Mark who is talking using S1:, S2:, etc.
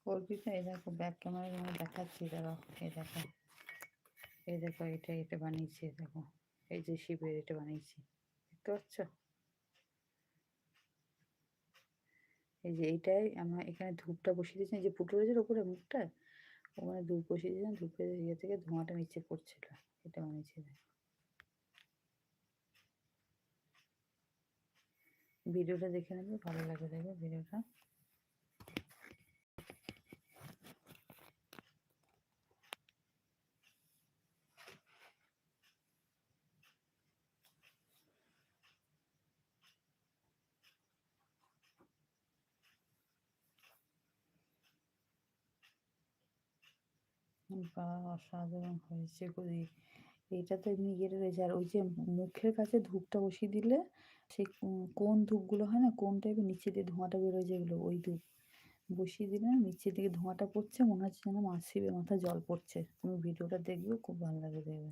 S1: করবি তো? এই দেখো ব্যাক ক্যামেরা তোমার দেখাচ্ছি, দাঁড়াও। এই দেখো, এই দেখো, এটা বানিয়েছি, এই দেখো। এই যে শিবের এটা বানিয়েছি, দেখতে পাচ্ছ? এই যে এইটাই আমরা এখানে ধূপটা বসিয়ে দিয়েছি, যে পুটুরের যে ওপরে মুখটা, ওখানে ধূপ বসিয়ে দিয়েছিলাম, ধূপের ইয়ে থেকে ধোঁয়াটা নিচে পড়ছিল। এটা বানিয়েছি, দেখো। ভিডিওটা দেখে নেবে, ভালো লাগে, দেখবে ভিডিওটা। বাহ! অসাধারণ হয়েছে গো। এইটা তো এমনি ইয়েটা রয়েছে, আর ওই যে মুখের কাছে ধূপটা বসিয়ে দিলে, সেই কোন ধূপগুলো হয় না, কোন টাইপের নিচে দিয়ে ধোঁয়াটা বেরোয় যেগুলো, ওই ধূপ বসিয়ে দিলে না, নিচের দিকে ধোঁয়াটা পড়ছে, মনে হচ্ছে যেন শিবের মাথায় জল পড়ছে। তুমি ভিডিওটা দেখবে, খুব ভালো লাগে, দেখবে।